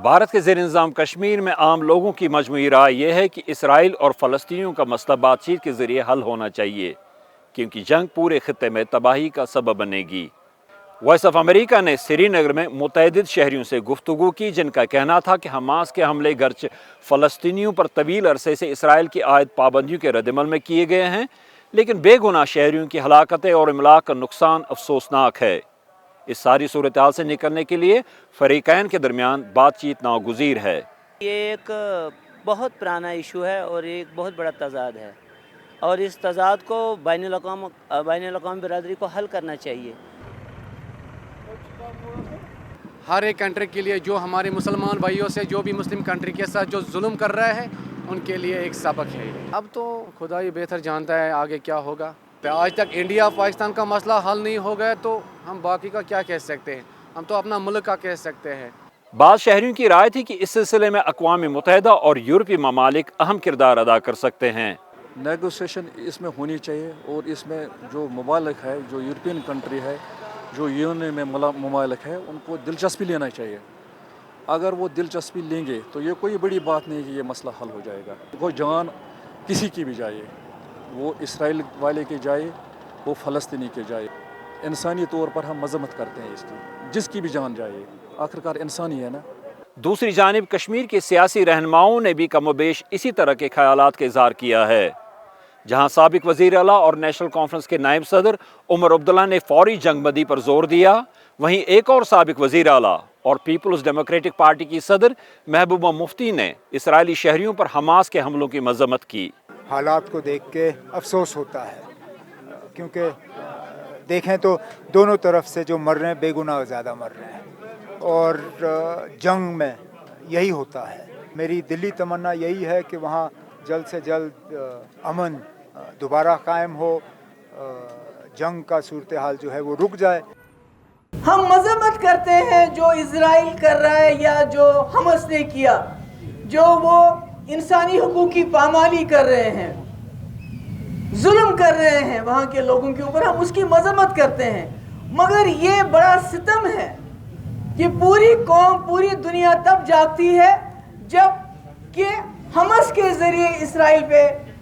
भारत के ज़ेर इंतज़ाम कश्मीर में आम लोगों की मजमूई राय यह है कि इसराइल और फ़लस्तीनियों का मसला बातचीत के ज़रिए हल होना चाहिए, क्योंकि जंग पूरे खित्ते में तबाही का सबब बनेगी। वॉइस ऑफ अमेरिका ने श्रीनगर में मुतअद्दिद शहरियों से गुफ्तगू की, जिनका कहना था कि हमास के हमले गर्च फ़लस्तीनियों पर तवील अरसे से इसराइल की आयद पाबंदियों के रद्दमल में किए गए हैं, लेकिन बेगुनाह शहरियों की हलाकतें और इमलाक का नुकसान अफसोसनाक है। इस सारी सूरत हाल से निकलने के लिए फरीकैन के दरमियान बातचीत नागुज़ीर है। ये एक बहुत पुराना इशू है और एक बहुत बड़ा तजाद है, और इस तजाद को बैनुल-अक़वामी बिरादरी को हल करना चाहिए। हर एक कंट्री के लिए जो हमारे मुसलमान भाइयों से जो भी मुस्लिम कंट्री के साथ जो जुल्म कर रहा है, उनके लिए एक सबक है। अब तो खुदा ही बेहतर जानता है आगे क्या होगा। आज तक इंडिया पाकिस्तान का मसला हल नहीं हो गया तो हम बाकी का क्या कह सकते हैं, हम तो अपना मुल्क का कह सकते हैं। बाद शहरियों की राय थी कि इस सिलसिले में अक़वाम मुत्तहिदा और यूरोपीय ममालिक अहम किरदार अदा कर सकते हैं। नेगोशिएशन इसमें होनी चाहिए, और इसमें जो ममालिक है, जो यूरोपियन कंट्री है, जो यूनियन में ममालिक है, उनको दिलचस्पी लेना चाहिए। अगर वो दिलचस्पी लेंगे तो ये कोई बड़ी बात नहीं कि ये मसला हल हो जाएगा। वो जान किसी की भी जाए, वो इसराइल वाले की जाए, वो फ़लस्तीनी के जाए, इंसानी तौर पर हम मज़म्मत करते हैं इसकी, जिसकी भी जान जाए, आखिरकार इंसान ही है ना। दूसरी जानिब कश्मीर के सियासी रहनुमाओं ने भी कमोबेश इसी तरह के ख्यालात का इज़हार किया है। जहां साबिक वज़ीर आला और नेशनल कॉन्फ्रेंस के नायब सदर उमर अब्दुल्ला ने फौरी जंगबंदी पर जोर दिया, वहीं एक और साबिक वज़ीर आला और पीपल्स डेमोक्रेटिक पार्टी की सदर महबूबा मुफ्ती ने इसराइली शहरियों पर हमास के हमलों की मज़म्मत की। हालात को देख के अफसोस होता है, क्योंकि देखें तो दोनों तरफ से जो मर रहे हैं बेगुनाह ज़्यादा मर रहे हैं, और जंग में यही होता है। मेरी दिली तमन्ना यही है कि वहाँ जल्द से जल्द अमन दोबारा कायम हो, जंग का सूरत हाल जो है वो रुक जाए। हम मजम्मत करते हैं जो इजराइल कर रहा है या जो हमस ने किया, जो वो इंसानी हुकूक की पामाली कर रहे हैं, जुल्म कर रहे हैं वहाँ के लोगों के ऊपर, हम उसकी मजम्मत करते हैं। मगर ये बड़ा सितम है कि पूरी कौम, पूरी दुनिया तब जागती है जब कि हमस के ज़रिए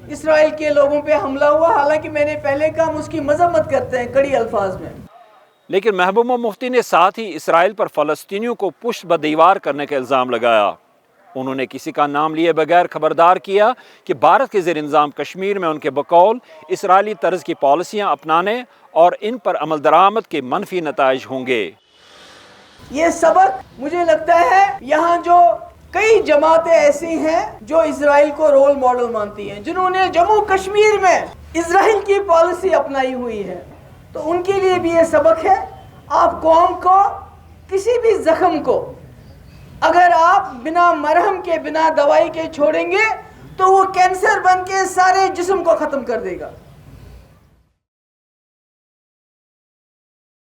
इसराइल के लोगों पे हमला हुआ। हालांकि मैंने पहले कहा, हम उसकी मजम्मत करते हैं कड़ी अल्फाज में। लेकिन महबूबा मुफ्ती ने साथ ही इसराइल पर फ़लस्तीनियों को पुष्ट ब दीवार करने का इल्ज़ाम लगाया। उन्होंने किसी का नाम लिए बगैर खबरदार किया कि भारत के ज़ेर इंतज़ाम कश्मीर में उनके बकौल इसराइली तर्ज की पॉलिसियाँ अपनाने और इन पर अमल दरामद के मनफी नताइज होंगे। ये सबक मुझे लगता है यहाँ जो कई जमातें ऐसी हैं जो इसराइल को रोल मॉडल मानती हैं, जिन्होंने जम्मू कश्मीर में इसराइल की पॉलिसी अपनाई हुई है, तो उनके लिए भी ये सबक है। आप कौम को, किसी भी जख्म को अगर आप बिना मरहम के, बिना दवाई के छोड़ेंगे तो वो कैंसर बन के सारे जिस्म को ख़त्म कर देगा।